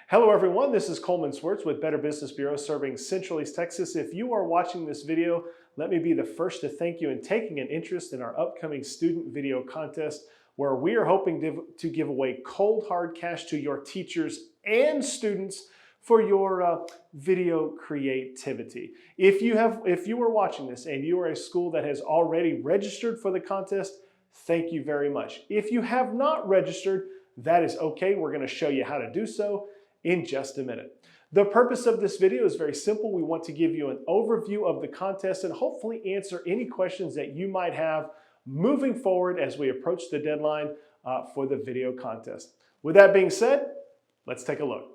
Hello everyone, this is Coleman Swartz with Better Business Bureau serving Central East Texas. If you are watching this video, let me be the first to thank you in taking an interest in our upcoming student video contest where we are hoping to give away cold hard cash to your teachers and students for your video creativity. If you are watching this and you are a school that has already registered for the contest, thank you very much. If you have not registered, that is okay. We're going to show you how to do so in just a minute. The purpose of this video is very simple. We want to give you an overview of the contest and hopefully answer any questions that you might have moving forward as we approach the deadline for the video contest. With that being said, let's take a look.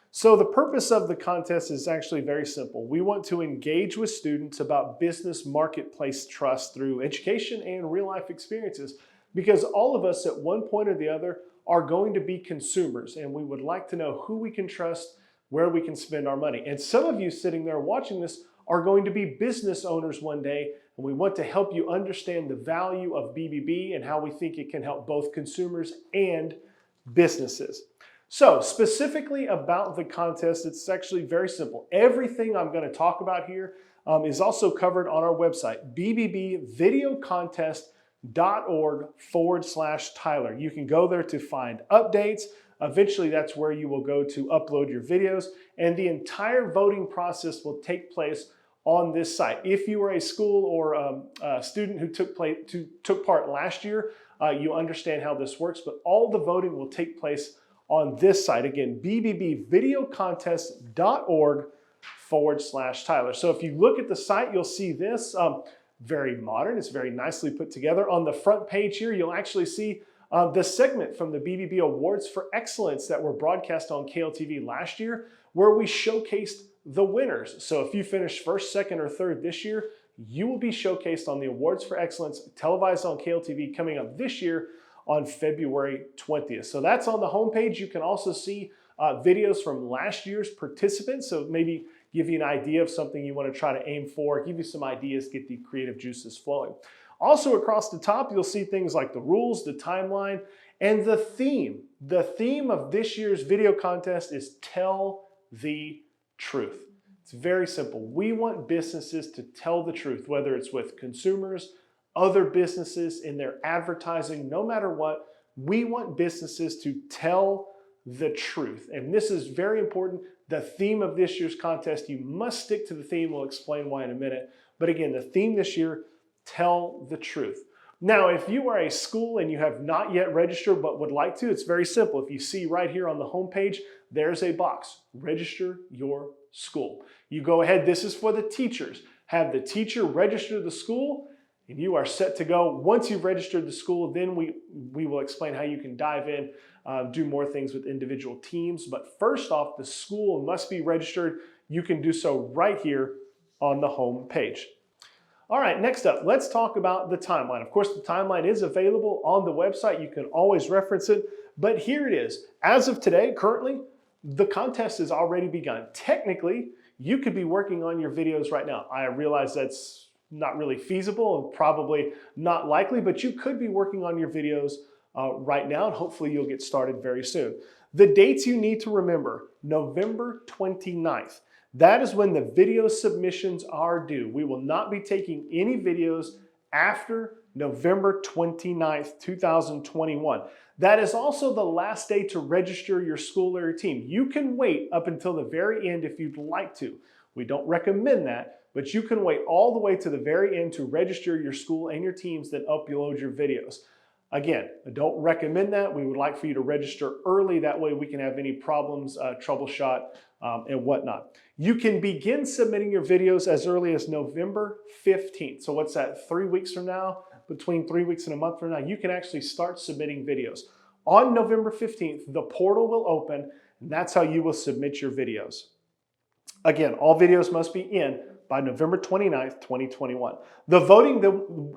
So the purpose of the contest is actually very simple. We want to engage with students about business marketplace trust through education and real life experiences, because all of us at one point or the other are going to be consumers, and we would like to know who we can trust, where we can spend our money. And some of you sitting there watching this are going to be business owners one day, and we want to help you understand the value of BBB and how we think it can help both consumers and businesses. So specifically about the contest, it's actually very simple. Everything I'm going to talk about here is also covered on our website, bbvvideocontest.org/Tyler. You can go there to find updates. Eventually, that's where you will go to upload your videos, and the entire voting process will take place on this site. If you are a school or a student who took part last year, you understand how this works, but all the voting will take place on this site. Again, bbvvideocontest.org/Tyler. So if you look at the site, you'll see this. Very modern, it's very nicely put together. On the front page here, you'll actually see the segment from the BBB Awards for Excellence that were broadcast on KLTV last year, where we showcased the winners. So if you finished first, second, or third this year, you will be showcased on the Awards for Excellence televised on KLTV coming up this year on February 20th. So that's on the homepage. You can also see videos from last year's participants. So maybe give you an idea of something you want to try to aim for, give you some ideas, get the creative juices flowing. Also across the top, you'll see things like the rules, the timeline, and the theme. The theme of this year's video contest is Tell the Truth. It's very simple. We want businesses to tell the truth, whether it's with consumers, other businesses, in their advertising, no matter what. We want businesses to tell the truth. And this is very important. The theme of this year's contest, you must stick to the theme. We'll explain why in a minute. But again, the theme this year, tell the truth. Now, if you are a school and you have not yet registered but would like to, it's very simple. If you see right here on the homepage, there's a box, register your school. You go ahead, this is for the teachers. Have the teacher register the school, and you are set to go. Once you've registered the school, then we will explain how you can dive in, do more things with individual teams. But first off, the school must be registered. You can do so right here on the home page. All right, next up, let's talk about the timeline. Of course, the timeline is available on the website. You can always reference it, but here it is. As of today, currently, the contest has already begun. Technically, you could be working on your videos right now. I realize that's not really feasible and probably not likely, but you could be working on your videos right now, and hopefully you'll get started very soon. The dates you need to remember: November 29th. That is when the video submissions are due. We will not be taking any videos after November 29th, 2021. That is also the last day to register your school or your team. You can wait up until the very end if you'd like to. We don't recommend that, but you can wait all the way to the very end to register your school and your teams, then upload your videos. Again, I don't recommend that. We would like for you to register early. That way we can have any problems, troubleshot, and whatnot. You can begin submitting your videos as early as November 15th. So what's that, 3 weeks from now? Between 3 weeks and a month from now, you can actually start submitting videos. On November 15th, the portal will open, and that's how you will submit your videos. Again, all videos must be in by November 29th, 2021. The voting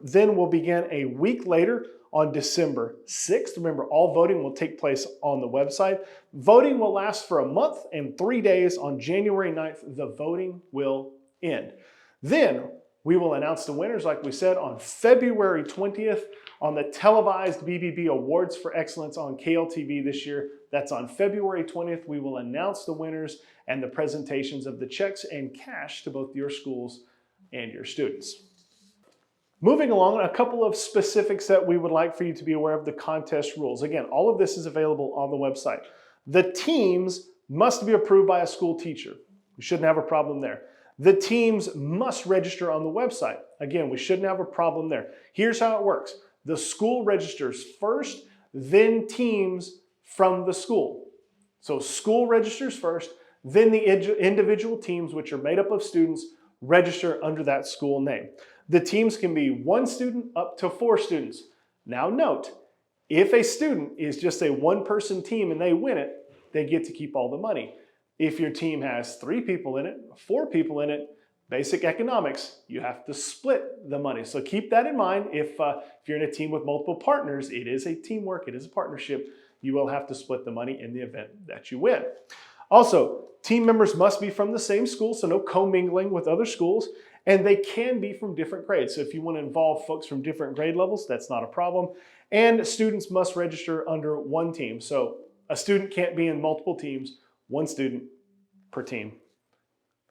then will begin a week later on December 6th. Remember, all voting will take place on the website. Voting will last for a month, and 3 days on January 9th, the voting will end. Then We will announce the winners, like we said, on February 20th on the televised BBB Awards for Excellence on KLTV this year. That's on February 20th. We will announce the winners and the presentations of the checks and cash to both your schools and your students. Moving along, a couple of specifics that we would like for you to be aware of: the contest rules. Again, all of this is available on the website. The teams must be approved by a school teacher. We shouldn't have a problem there. The teams must register on the website. Again, we shouldn't have a problem there. Here's how it works. The school registers first, then teams from the school. So school registers first, then the individual teams, which are made up of students, register under that school name. The teams can be 1 student up to 4 students. Now note, if a student is just a 1-person team and they win it, they get to keep all the money. If your team has 3 people in it, 4 people in it, basic economics, you have to split the money. So keep that in mind. If you're in a team with multiple partners, it is a teamwork, it is a partnership. You will have to split the money in the event that you win. Also, team members must be from the same school, so no commingling with other schools, and they can be from different grades. So if you want to involve folks from different grade levels, that's not a problem. And students must register under 1 team. So a student can't be in multiple teams, 1 student per team,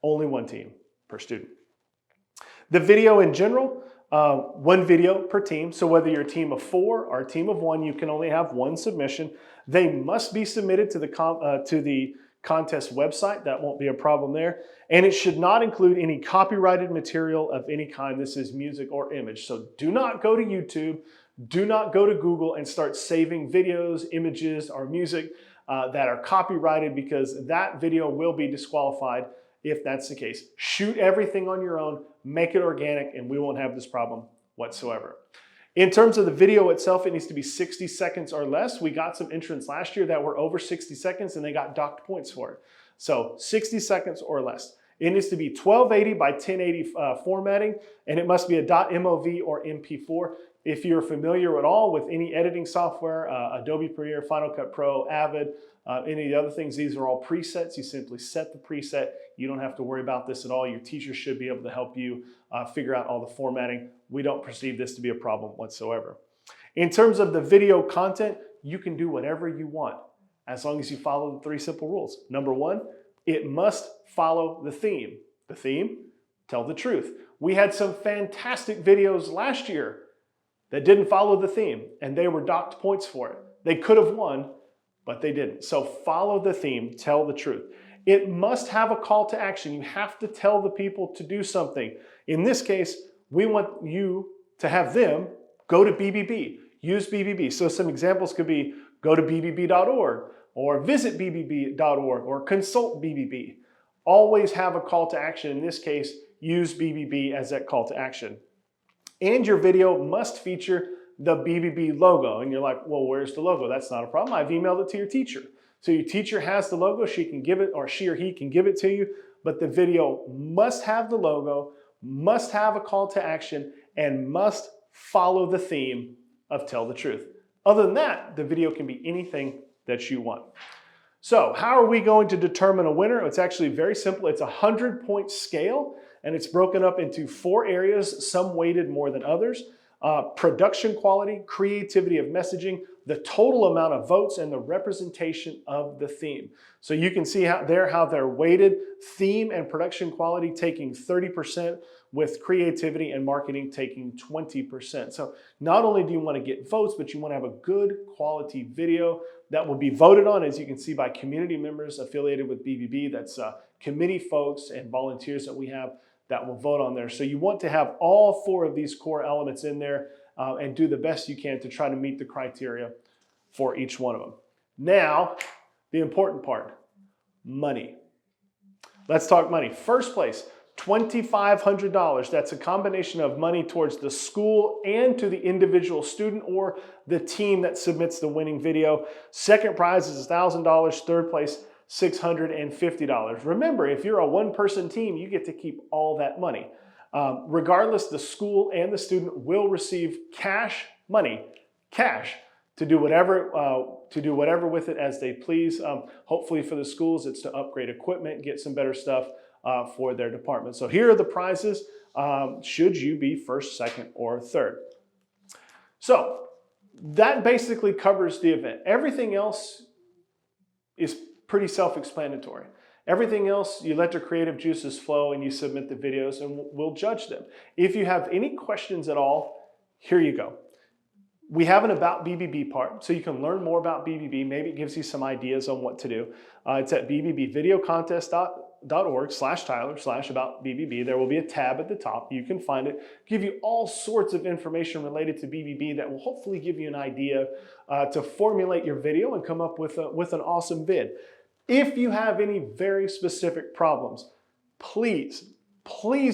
only 1 team per student. The video in general, 1 video per team. So whether you're a team of 4 or a team of 1, you can only have 1 submission. They must be submitted to the contest website. That won't be a problem there. And it should not include any copyrighted material of any kind. This is music or image. So do not go to YouTube, do not go to Google and start saving videos, images, or music that are copyrighted, because that video will be disqualified if that's the case. Shoot everything on your own, make it organic, and we won't have this problem whatsoever. In terms of the video itself, it needs to be 60 seconds or less. We got some entrants last year that were over 60 seconds and they got docked points for it. So 60 seconds or less. It needs to be 1280 by 1080 formatting, and it must be a .mov or MP4. If you're familiar at all with any editing software, Adobe Premiere, Final Cut Pro, Avid, any of the other things, these are all presets. You simply set the preset. You don't have to worry about this at all. Your teacher should be able to help you figure out all the formatting. We don't perceive this to be a problem whatsoever. In terms of the video content, you can do whatever you want as long as you follow the 3 simple rules. Number 1, it must follow the theme. The theme, tell the truth. We had some fantastic videos last year that didn't follow the theme, and they were docked points for it. They could have won, but they didn't. So follow the theme, tell the truth. It must have a call to action. You have to tell the people to do something. In this case, we want you to have them go to BBB, use BBB. So some examples could be go to bbb.org or visit bbb.org or consult BBB. Always have a call to action. In this case, use BBB as that call to action. And your video must feature the BBB logo. And you're like, well, where's the logo? That's not a problem. I've emailed it to your teacher. So your teacher has the logo. She can give it, or she or he can give it to you. But the video must have the logo, must have a call to action, and must follow the theme of tell the truth. Other than that, the video can be anything that you want. So how are we going to determine a winner? It's actually very simple. It's a 100-point scale, and it's broken up into 4 areas, some weighted more than others. Production quality, creativity of messaging, the total amount of votes, and the representation of the theme. So you can see how they're weighted. Theme and production quality taking 30%, with creativity and marketing taking 20%. So not only do you want to get votes, but you want to have a good quality video that will be voted on, as you can see, by community members affiliated with BBB. That's committee folks and volunteers that we have that will vote on there. So you want to have all 4 of these core elements in there and do the best you can to try to meet the criteria for each one of them. Now, the important part, money. Let's talk money. First place, $2,500. That's a combination of money towards the school and to the individual student or the team that submits the winning video. Second prize is $1,000. Third place, $650. Remember, if you're a 1-person team, you get to keep all that money. Regardless, the school and the student will receive cash money, cash, to do whatever with it as they please. Hopefully for the schools, it's to upgrade equipment, get some better stuff. for their department. So here are the prizes should you be first, second, or third. So that basically covers the event. Everything else is pretty self-explanatory. Everything else, you let your creative juices flow and you submit the videos and we'll judge them. If you have any questions at all, here you go. We have an About BBB part, so you can learn more about BBB. Maybe it gives you some ideas on what to do. It's at bbbvideocontest.org/Tyler/about BBB. There will be a tab at the top. You can find it. Give you all sorts of information related to BBB that will hopefully give you an idea to formulate your video and come up with an awesome vid. If you have any very specific problems, please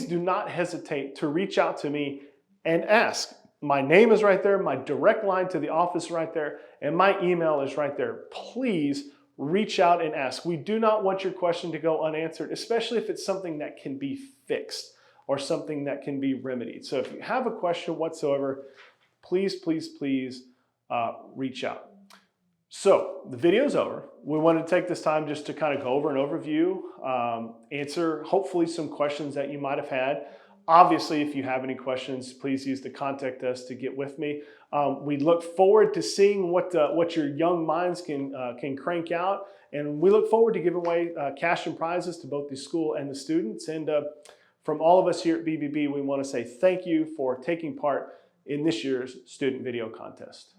do not hesitate to reach out to me and ask. My name is right there, my direct line to the office right there, and my email is right there. Please reach out and ask. We do not want your question to go unanswered, especially if it's something that can be fixed or something that can be remedied. So if you have a question whatsoever, please reach out. So the video's over. We want to take this time just to kind of go over an overview, answer hopefully some questions that you might have had. Obviously, if you have any questions, please use the contact us to get with me. We look forward to seeing what your young minds can crank out, and we look forward to giving away cash and prizes to both the school and the students. And from all of us here at BBB, we want to say thank you for taking part in this year's Student Video Contest.